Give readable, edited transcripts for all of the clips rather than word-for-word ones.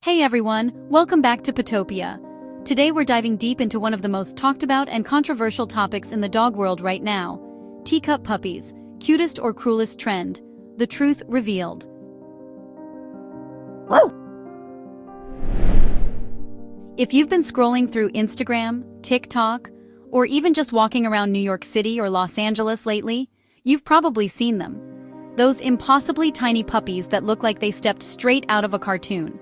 Hey everyone, welcome back to Potopia. Today we're diving deep into one of the most talked about and controversial topics in the dog world right now. Teacup puppies, cutest or cruelest trend. The truth revealed. If you've been scrolling through Instagram, TikTok, or even just walking around New York City or Los Angeles lately, you've probably seen them. Those impossibly tiny puppies that look like they stepped straight out of a cartoon.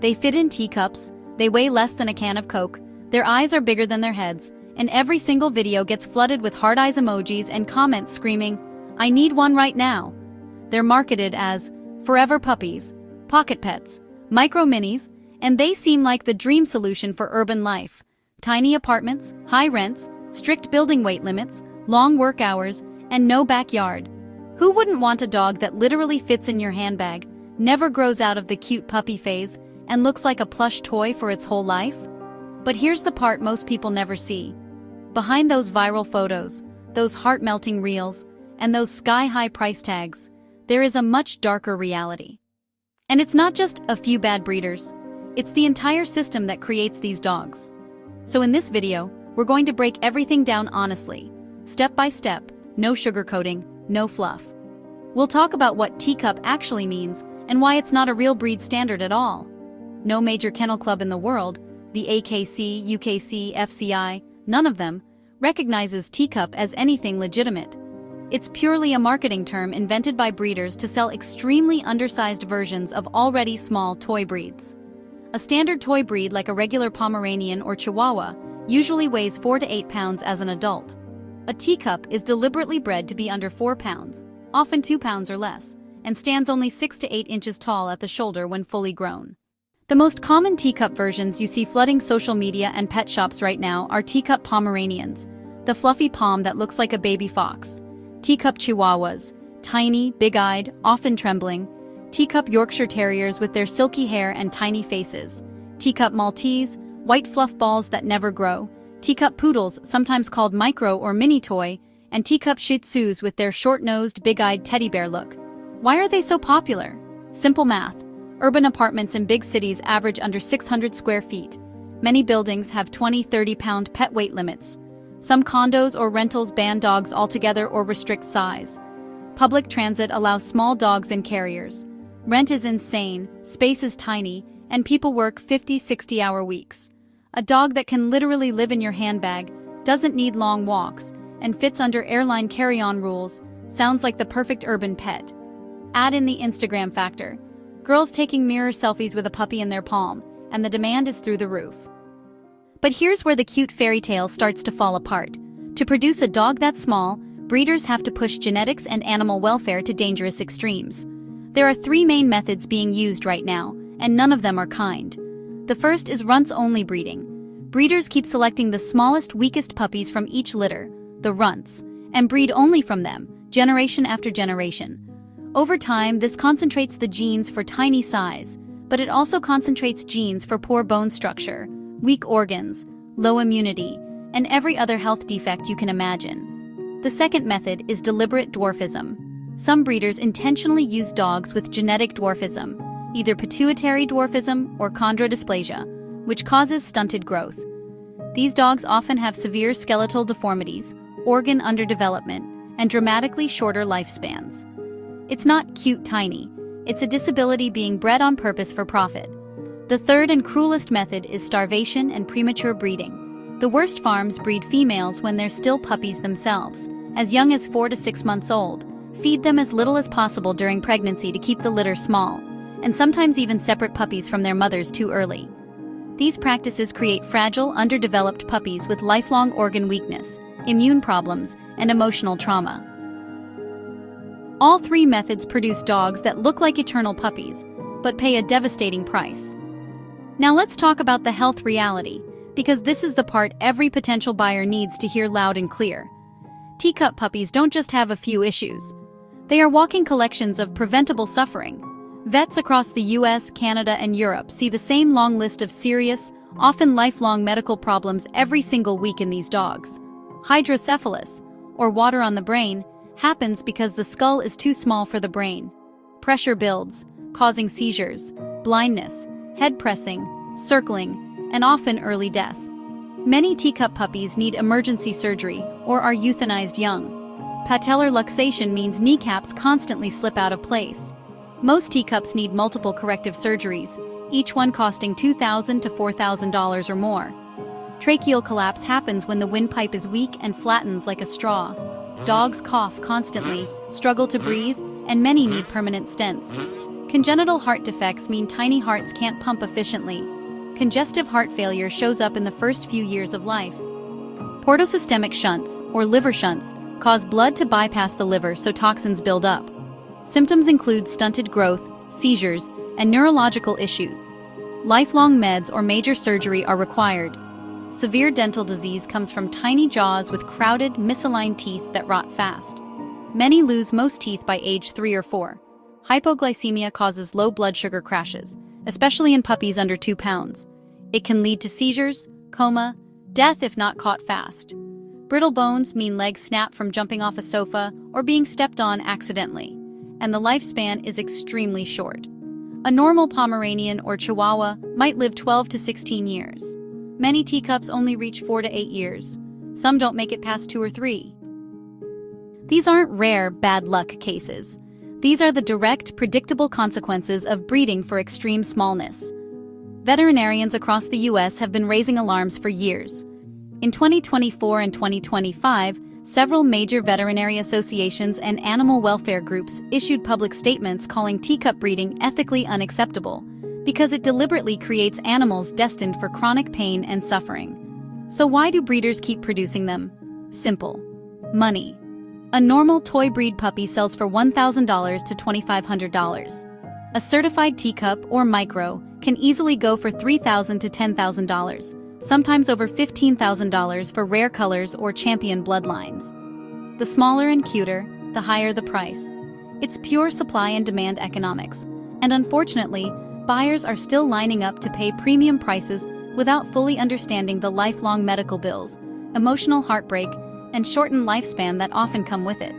They fit in teacups, they weigh less than a can of Coke, their eyes are bigger than their heads, and every single video gets flooded with heart eyes emojis and comments screaming, "I need one right now." They're marketed as forever puppies, pocket pets, micro minis, and they seem like the dream solution for urban life. Tiny apartments, high rents, strict building weight limits, long work hours, and no backyard. Who wouldn't want a dog that literally fits in your handbag, never grows out of the cute puppy phase, and looks like a plush toy for its whole life? But here's the part most people never see. Behind those viral photos, those heart-melting reels, and those sky-high price tags, there is a much darker reality. And it's not just a few bad breeders, it's the entire system that creates these dogs. So in this video, we're going to break everything down honestly, step by step, no sugarcoating, no fluff. We'll talk about what teacup actually means and why it's not a real breed standard at all. No major kennel club in the world, the AKC, UKC, FCI, none of them, recognizes teacup as anything legitimate. It's purely a marketing term invented by breeders to sell extremely undersized versions of already small toy breeds. A standard toy breed like a regular Pomeranian or Chihuahua usually weighs 4 to 8 pounds as an adult. A teacup is deliberately bred to be under 4 pounds, often 2 pounds or less, and stands only 6 to 8 inches tall at the shoulder when fully grown. The most common teacup versions you see flooding social media and pet shops right now are teacup Pomeranians, the fluffy pom that looks like a baby fox, teacup Chihuahuas, tiny, big-eyed, often trembling, teacup Yorkshire Terriers with their silky hair and tiny faces, teacup Maltese, white fluff balls that never grow, teacup Poodles, sometimes called micro or mini toy, and teacup Shih Tzus with their short-nosed, big-eyed teddy bear look. Why are they so popular? Simple math. Urban apartments in big cities average under 600 square feet. Many buildings have 20-30-pound pet weight limits. Some condos or rentals ban dogs altogether or restrict size. Public transit allows small dogs in carriers. Rent is insane, space is tiny, and people work 50-60-hour weeks. A dog that can literally live in your handbag, doesn't need long walks, and fits under airline carry-on rules, sounds like the perfect urban pet. Add in the Instagram factor. Girls taking mirror selfies with a puppy in their palm, and the demand is through the roof. But here's where the cute fairy tale starts to fall apart. To produce a dog that small, breeders have to push genetics and animal welfare to dangerous extremes. There are 3 main methods being used right now, and none of them are kind. The first is runts-only breeding. Breeders keep selecting the smallest, weakest puppies from each litter, the runts, and breed only from them, generation after generation. Over time, this concentrates the genes for tiny size, but it also concentrates genes for poor bone structure, weak organs, low immunity, and every other health defect you can imagine. The second method is deliberate dwarfism. Some breeders intentionally use dogs with genetic dwarfism, either pituitary dwarfism or chondrodysplasia, which causes stunted growth. These dogs often have severe skeletal deformities, organ underdevelopment, and dramatically shorter lifespans. It's not cute tiny, it's a disability being bred on purpose for profit. The third and cruelest method is starvation and premature breeding. The worst farms breed females when they're still puppies themselves, as young as 4 to 6 months old, feed them as little as possible during pregnancy to keep the litter small, and sometimes even separate puppies from their mothers too early. These practices create fragile, underdeveloped puppies with lifelong organ weakness, immune problems, and emotional trauma. All 3 methods produce dogs that look like eternal puppies, but pay a devastating price. Now let's talk about the health reality, because this is the part every potential buyer needs to hear loud and clear. Teacup puppies don't just have a few issues. They are walking collections of preventable suffering. Vets across the US, Canada, and Europe see the same long list of serious, often lifelong medical problems every single week in these dogs. Hydrocephalus, or water on the brain, happens because the skull is too small for the brain. Pressure builds, causing seizures, blindness, head pressing, circling, and often early death. Many teacup puppies need emergency surgery or are euthanized young. Patellar luxation means kneecaps constantly slip out of place. Most teacups need multiple corrective surgeries, each one costing $2,000 to $4,000 or more. Tracheal collapse happens when the windpipe is weak and flattens like a straw. Dogs cough constantly, struggle to breathe, and many need permanent stents. Congenital heart defects mean tiny hearts can't pump efficiently. Congestive heart failure shows up in the first few years of life. Portosystemic shunts, or liver shunts, cause blood to bypass the liver so toxins build up. Symptoms include stunted growth, seizures, and neurological issues. Lifelong meds or major surgery are required. Severe dental disease comes from tiny jaws with crowded, misaligned teeth that rot fast. Many lose most teeth by age 3 or 4. Hypoglycemia causes low blood sugar crashes, especially in puppies under 2 pounds. It can lead to seizures, coma, death if not caught fast. Brittle bones mean legs snap from jumping off a sofa or being stepped on accidentally, and the lifespan is extremely short. A normal Pomeranian or Chihuahua might live 12 to 16 years. Many teacups only reach 4 to 8 years. Some don't make it past 2 or 3. These aren't rare bad luck cases. These are the direct, predictable consequences of breeding for extreme smallness. Veterinarians across the U.S. have been raising alarms for years. In 2024 and 2025, several major veterinary associations and animal welfare groups issued public statements calling teacup breeding ethically unacceptable because it deliberately creates animals destined for chronic pain and suffering. So why do breeders keep producing them? Simple. Money. A normal toy breed puppy sells for $1,000 to $2,500. A certified teacup or micro can easily go for $3,000 to $10,000, sometimes over $15,000 for rare colors or champion bloodlines. The smaller and cuter, the higher the price. It's pure supply and demand economics, and unfortunately, buyers are still lining up to pay premium prices without fully understanding the lifelong medical bills, emotional heartbreak, and shortened lifespan that often come with it.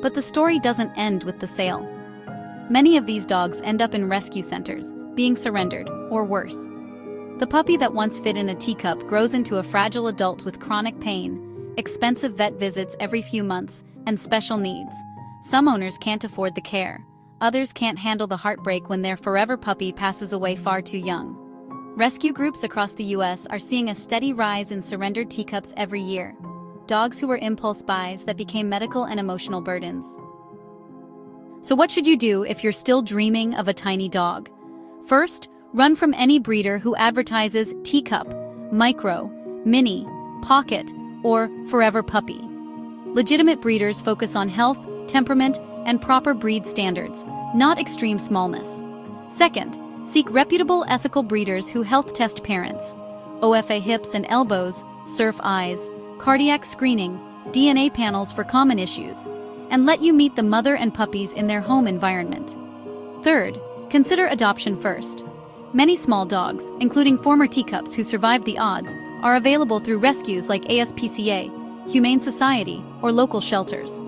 But the story doesn't end with the sale. Many of these dogs end up in rescue centers, being surrendered, or worse. The puppy that once fit in a teacup grows into a fragile adult with chronic pain, expensive vet visits every few months, and special needs. Some owners can't afford the care. Others can't handle the heartbreak when their forever puppy passes away far too young. Rescue groups across the U.S. are seeing a steady rise in surrendered teacups every year. Dogs who were impulse buys that became medical and emotional burdens. So what should you do if you're still dreaming of a tiny dog? First, run from any breeder who advertises teacup, micro, mini, pocket, or forever puppy. Legitimate breeders focus on health, temperament, and proper breed standards, not extreme smallness. Second, seek reputable ethical breeders who health test parents, OFA hips and elbows, surf eyes, cardiac screening, DNA panels for common issues, and let you meet the mother and puppies in their home environment. Third, consider adoption first. Many small dogs, including former teacups who survived the odds, are available through rescues like ASPCA, Humane Society, or local shelters.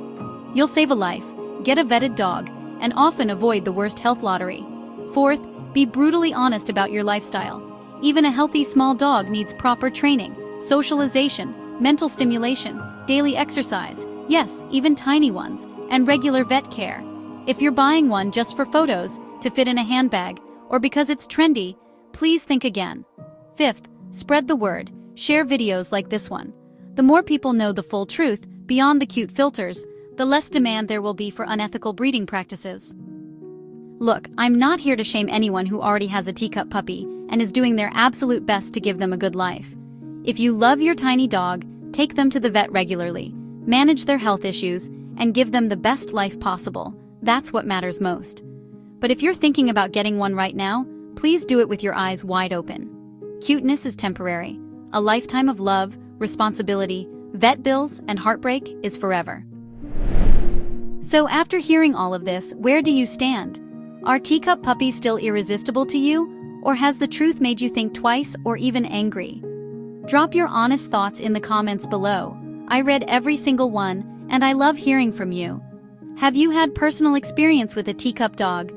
You'll save a life, get a vetted dog, and often avoid the worst health lottery. Fourth, be brutally honest about your lifestyle. Even a healthy small dog needs proper training, socialization, mental stimulation, daily exercise, yes, even tiny ones, and regular vet care. If you're buying one just for photos, to fit in a handbag, or because it's trendy, please think again. Fifth, spread the word, share videos like this one. The more people know the full truth, beyond the cute filters, the less demand there will be for unethical breeding practices. Look, I'm not here to shame anyone who already has a teacup puppy and is doing their absolute best to give them a good life. If you love your tiny dog, take them to the vet regularly, manage their health issues, and give them the best life possible. That's what matters most. But if you're thinking about getting one right now, please do it with your eyes wide open. Cuteness is temporary. A lifetime of love, responsibility, vet bills, and heartbreak is forever. So after hearing all of this, where do you stand? Are teacup puppies still irresistible to you, or has the truth made you think twice or even angry? Drop your honest thoughts in the comments below. I read every single one, and I love hearing from you. Have you had personal experience with a teacup dog?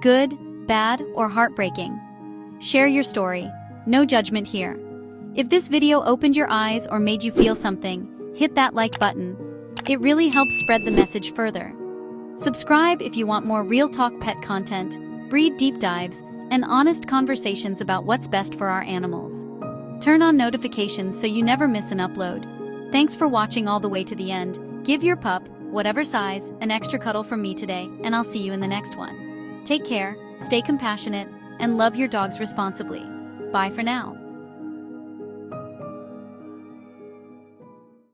Good, bad, or heartbreaking? Share your story. No judgment here. If this video opened your eyes or made you feel something, hit that like button. It really helps spread the message further. Subscribe if you want more real talk pet content, breed deep dives, and honest conversations about what's best for our animals. Turn on notifications so you never miss an upload. Thanks for watching all the way to the end. Give your pup, whatever size, an extra cuddle from me today, and I'll see you in the next one. Take care, stay compassionate, and love your dogs responsibly. Bye for now.